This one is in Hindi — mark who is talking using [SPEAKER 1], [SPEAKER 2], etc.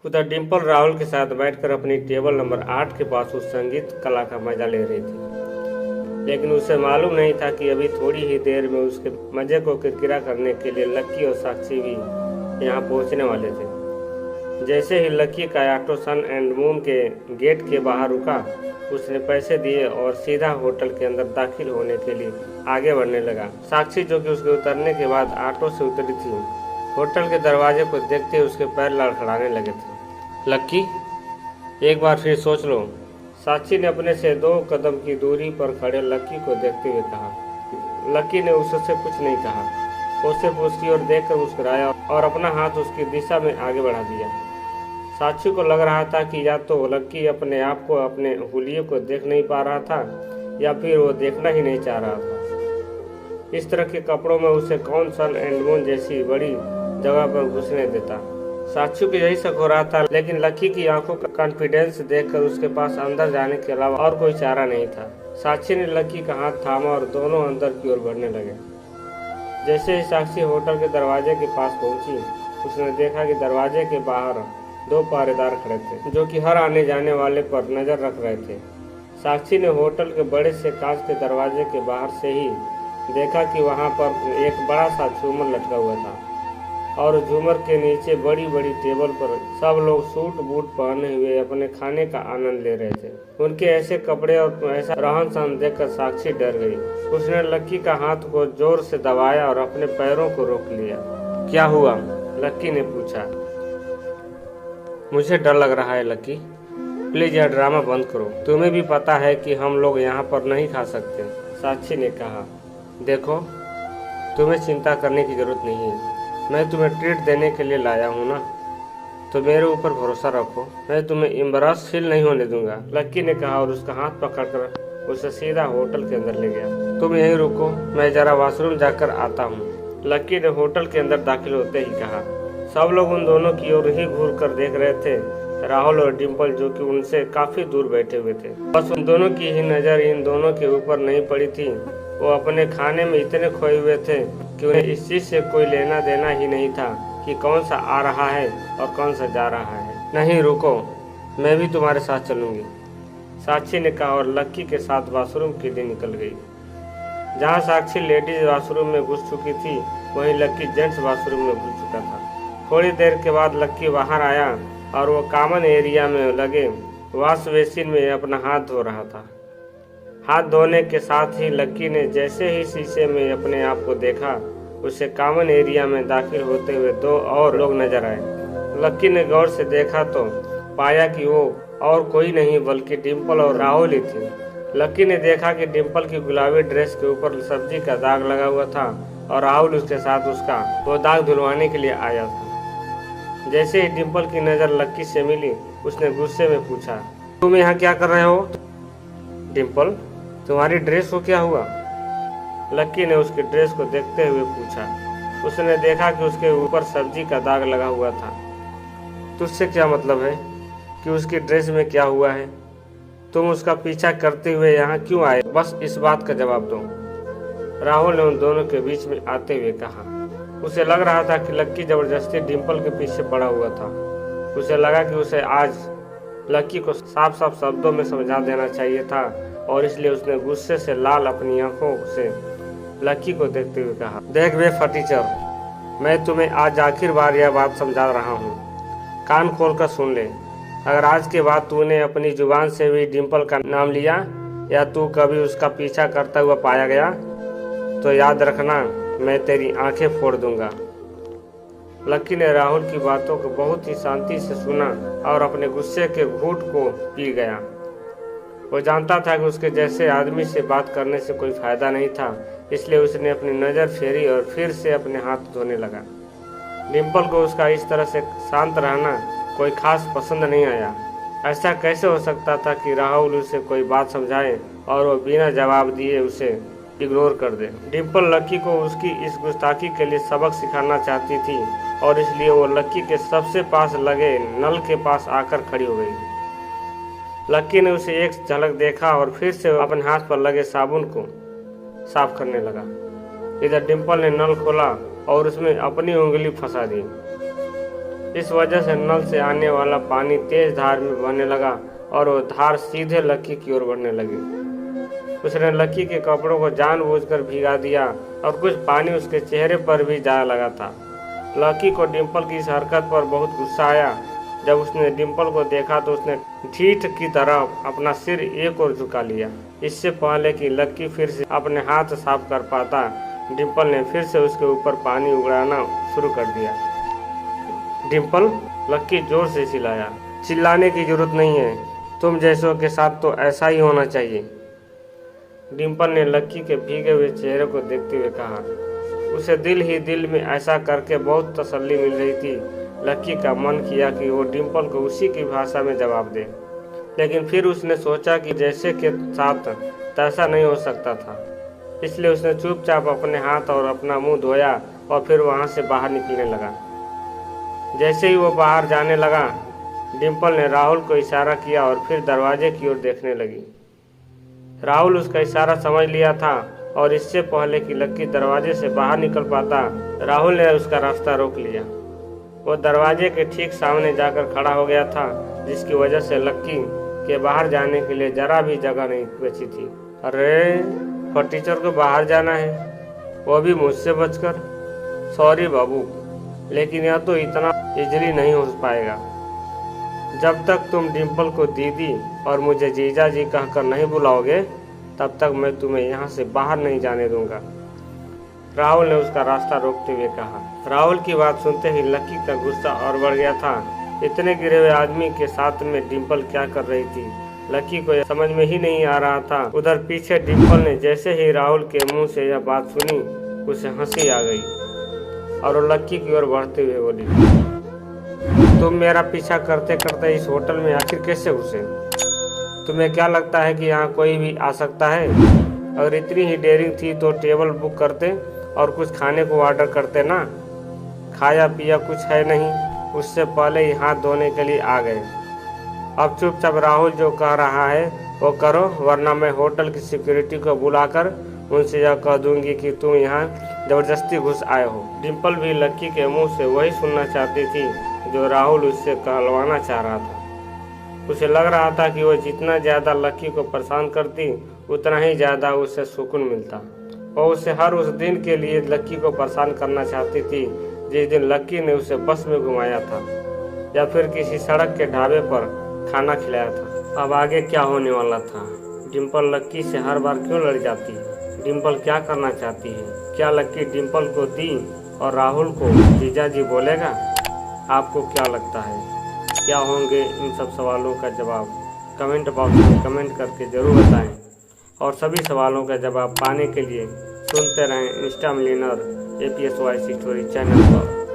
[SPEAKER 1] उधर डिम्पल राहुल के साथ बैठकर अपनी टेबल नंबर 8 के पास उस संगीत कला का मजा ले रही थी, लेकिन उसे मालूम नहीं था कि अभी थोड़ी ही देर में उसके मजे को किरकिरा करने के लिए लक्की और साक्षी भी यहाँ पहुँचने वाले थे। जैसे ही लक्की का ऑटो सन एंड मून के गेट के बाहर रुका, उसने पैसे दिए और सीधा होटल के अंदर दाखिल होने के लिए आगे बढ़ने लगा। साक्षी, जो कि उसके उतरने के बाद ऑटो से उतरी थी, होटल के दरवाजे को देखते ही उसके पैर लड़खड़ाने लगे थे। लक्की, एक बार फिर सोच लो, साक्षी ने अपने से 2 कदम की दूरी पर खड़े लक्की को देखते हुए कहा। लक्की ने उससे कुछ नहीं कहा, वो सिर्फ उसकी ओर देखकर मुस्कुराया और अपना हाथ उसकी दिशा में आगे बढ़ा दिया। साक्षी को लग रहा था कि या तो लक्की अपने आप को अपने हुलिये को देख नहीं पा रहा था या फिर वो देखना ही नहीं चाह रहा था। इस तरह के कपड़ों में उसे कौन सन एंड मून जैसी बड़ी जगह पर घुसने देता। साक्षी को यही शक हो रहा था, लेकिन लक्की की आंखों का कॉन्फिडेंस देखकर उसके पास अंदर जाने के अलावा और कोई चारा नहीं था। साक्षी ने लक्की का हाथ थामा और दोनों अंदर की ओर बढ़ने लगे। जैसे ही साक्षी होटल के दरवाजे के पास पहुंची, उसने देखा कि दरवाजे के बाहर 2 पहरेदार खड़े थे, जो कि हर आने जाने वाले पर नजर रख रहे थे। साक्षी ने होटल के बड़े से कांच के दरवाजे के बाहर से ही देखा कि वहां पर एक बड़ा सा झूमर लटका हुआ था और झूमर के नीचे बड़ी बड़ी टेबल पर सब लोग सूट बूट पहने हुए अपने खाने का आनंद ले रहे थे। उनके ऐसे कपड़े और ऐसा रहन सहन देखकर साक्षी डर गई। उसने लक्की का हाथ को जोर से दबाया और अपने पैरों को रोक लिया। क्या हुआ? लक्की ने पूछा। मुझे डर लग रहा है लक्की, प्लीज यह ड्रामा बंद करो। तुम्हें भी पता है कि हम लोग यहाँ पर नहीं खा सकते, साक्षी ने कहा। देखो, तुम्हें चिंता करने की जरूरत नहीं है, मैं तुम्हें ट्रीट देने के लिए लाया हूँ ना, तो मेरे ऊपर भरोसा रखो, मैं तुम्हें एम्बैरेस फील नहीं होने दूंगा, लक्की ने कहा और उसका हाथ पकड़कर उसे सीधा होटल के अंदर ले गया। तुम यहीं रुको, मैं जरा वॉशरूम जाकर आता हूँ, लक्की ने होटल के अंदर दाखिल होते ही कहा। सब लोग उन दोनों की ओर ही घूर कर देख रहे थे, राहुल और डिम्पल जो कि उनसे काफी दूर बैठे हुए थे। बस उन दोनों की ही नजर इन दोनों के ऊपर नहीं पड़ी थी। वो अपने खाने में इतने खोए हुए थे कि उन्हें इस चीज से कोई लेना देना ही नहीं था कि कौन सा आ रहा है और कौन सा जा रहा है। नहीं रुको, मैं भी तुम्हारे साथ चलूंगी, साक्षी ने कहा और लक्की के साथ वॉशरूम के लिए निकल गई। जहाँ साक्षी लेडीज वॉशरूम में घुस चुकी थी, वहीं लक्की जेंट्स वॉशरूम में घुस चुका था। थोड़ी देर के बाद लक्की बाहर आया और वो कॉमन एरिया में लगे वॉश बेसिन में अपना हाथ धो रहा था। हाथ धोने के साथ ही लक्की ने जैसे ही शीशे में अपने आप को देखा, उसे कॉमन एरिया में दाखिल होते हुए 2 और लोग नजर आए। लक्की ने गौर से देखा तो पाया कि वो और कोई नहीं बल्कि डिम्पल और राहुल ही थे। लक्की ने देखा कि डिम्पल की गुलाबी ड्रेस के ऊपर सब्जी का दाग लगा हुआ था और राहुल उसके साथ उसका वो दाग धुलवाने के लिए आया था। जैसे ही डिम्पल की नज़र लक्की से मिली, उसने गुस्से में पूछा, तुम यहाँ क्या कर रहे हो? डिम्पल, तुम्हारी ड्रेस को क्या हुआ? लक्की ने उसकी ड्रेस को देखते हुए पूछा। उसने देखा कि उसके ऊपर सब्जी का दाग लगा हुआ था। तुझसे क्या मतलब है कि उसकी ड्रेस में क्या हुआ है? तुम उसका पीछा करते हुए यहाँ क्यों आए? बस इस बात का जवाब दो, राहुल ने उन दोनों के बीच में आते हुए कहा। उसे लग रहा था कि लक्की जबरदस्ती डिम्पल के पीछे पड़ा हुआ था। उसे लगा कि उसे आज लक्की को साफ साफ शब्दों में समझा देना चाहिए था और इसलिए उसने गुस्से से लाल अपनी आंखों से लक्की को देखते हुए कहा, देख बे फटीचर, मैं तुम्हें आज आखिर बार यह बात समझा रहा हूँ, कान खोल कर सुन ले। अगर आज के बाद तूने अपनी जुबान से भी डिम्पल का नाम लिया या तू कभी उसका पीछा करता हुआ पाया गया तो याद रखना, मैं तेरी आंखें फोड़ दूंगा। लक्की ने राहुल की बातों को बहुत ही शांति से सुना और अपने गुस्से के घूंट को पी गया। वो जानता था कि उसके जैसे आदमी से बात करने से कोई फायदा नहीं था, इसलिए उसने अपनी नज़र फेरी और फिर से अपने हाथ धोने लगा। डिम्पल को उसका इस तरह से शांत रहना कोई खास पसंद नहीं आया। ऐसा कैसे हो सकता था कि राहुल उसे कोई बात समझाए और वो बिना जवाब दिए उसे इग्नोर कर दे। डिम्पल लक्की को उसकी इस गुस्ताखी के लिए सबक सिखाना चाहती थी और इसलिए वो लक्की के सबसे पास लगे नल के पास आकर खड़ी हो गई। लक्की ने उसे एक झलक देखा और फिर से अपने हाथ पर लगे साबुन को साफ करने लगा। इधर डिम्पल ने नल खोला और उसमें अपनी उंगली फंसा दी। इस वजह से नल से आने वाला पानी तेज धार में बहने लगा और वो धार सीधे लक्की की ओर बढ़ने लगी। उसने लक्की के कपड़ों को जानबूझकर भिगा दिया और कुछ पानी उसके चेहरे पर भी जा लगा था। लक्की को डिम्पल की इस हरकत पर बहुत गुस्सा आया। जब उसने डिम्पल को देखा तो उसने ढीठ की तरह अपना सिर एक ओर झुका लिया। इससे पहले कि लक्की फिर से अपने हाथ साफ कर पाता, डिम्पल ने फिर से उसके ऊपर पानी उगड़ाना शुरू कर दिया। डिम्पल, लक्की जोर से चिल्लाया। चिल्लाने की जरूरत नहीं है, तुम जैसों के साथ तो ऐसा ही होना चाहिए। डिम्पल ने लक्की के भीगे हुए चेहरे को देखते हुए कहा। उसे दिल ही दिल में ऐसा करके बहुत तसल्ली मिल रही थी। लक्की का मन किया कि वो डिम्पल को उसी की भाषा में जवाब दे, लेकिन फिर उसने सोचा कि जैसे के साथ तैसा नहीं हो सकता था। इसलिए उसने चुपचाप अपने हाथ और अपना मुंह धोया और फिर वहाँ से बाहर निकलने लगा। जैसे ही वो बाहर जाने लगा, डिम्पल ने राहुल को इशारा किया और फिर दरवाजे की ओर देखने लगी। राहुल उसका इशारा समझ लिया था और इससे पहले कि लक्की दरवाजे से बाहर निकल पाता, राहुल ने उसका रास्ता रोक लिया। वो दरवाजे के ठीक सामने जाकर खड़ा हो गया था, जिसकी वजह से लक्की के बाहर जाने के लिए जरा भी जगह नहीं बची थी। अरे, फटीचर को बाहर जाना है, वो भी मुझसे बचकर। सॉरी बाबू, लेकिन यह तो इतना इजली नहीं हो पाएगा। जब तक तुम डिम्पल को दीदी और मुझे जीजा जी कहकर नहीं बुलाओगे, तब तक मैं तुम्हें यहाँ से बाहर नहीं जाने दूंगा, राहुल ने उसका रास्ता रोकते हुए कहा। राहुल की बात सुनते ही लक्की का गुस्सा और बढ़ गया था। इतने गिरे हुए आदमी के साथ में डिम्पल क्या कर रही थी, लक्की को यह समझ में ही नहीं आ रहा था। उधर पीछे डिम्पल ने जैसे ही राहुल के मुंह से यह बात सुनी, उसे हंसी आ गई और वो लक्की की ओर बढ़ते हुए बोली, तुम मेरा पीछा करते करते इस होटल में आखिर कैसे घुसे? तुम्हें क्या लगता है कि यहाँ कोई भी आ सकता है? अगर इतनी ही डेयरिंग थी तो टेबल बुक करते और कुछ खाने को ऑर्डर करते ना। खाया पिया कुछ है नहीं, उससे पहले ही हाथ धोने के लिए आ गए। अब चुपचाप राहुल जो कह रहा है वो करो, वरना मैं होटल की सिक्योरिटी को बुलाकर उनसे यह कह दूंगी कि तुम यहाँ जबरदस्ती घुस आए हो। डिम्पल भी लक्की के मुंह से वही सुनना चाहती थी जो राहुल उससे कहलवाना चाह रहा था। उसे लग रहा था कि वो जितना ज़्यादा लक्की को परेशान करती, उतना ही ज़्यादा उसे सुकून मिलता। और उसे हर उस दिन के लिए लक्की को परेशान करना चाहती थी जिस दिन लक्की ने उसे बस में घुमाया था या फिर किसी सड़क के ढाबे पर खाना खिलाया था। अब आगे क्या होने वाला था? डिम्पल लक्की से हर बार क्यों लड़ जाती है? डिम्पल क्या करना चाहती है? क्या लक्की डिम्पल को दी और राहुल को जीजा जी बोलेगा? आपको क्या लगता है, क्या होंगे इन सब सवालों का जवाब? कमेंट बॉक्स में कमेंट करके ज़रूर बताएं और सभी सवालों का जवाब पाने के लिए सुनते रहें Insta millionaire APSY story channel पर।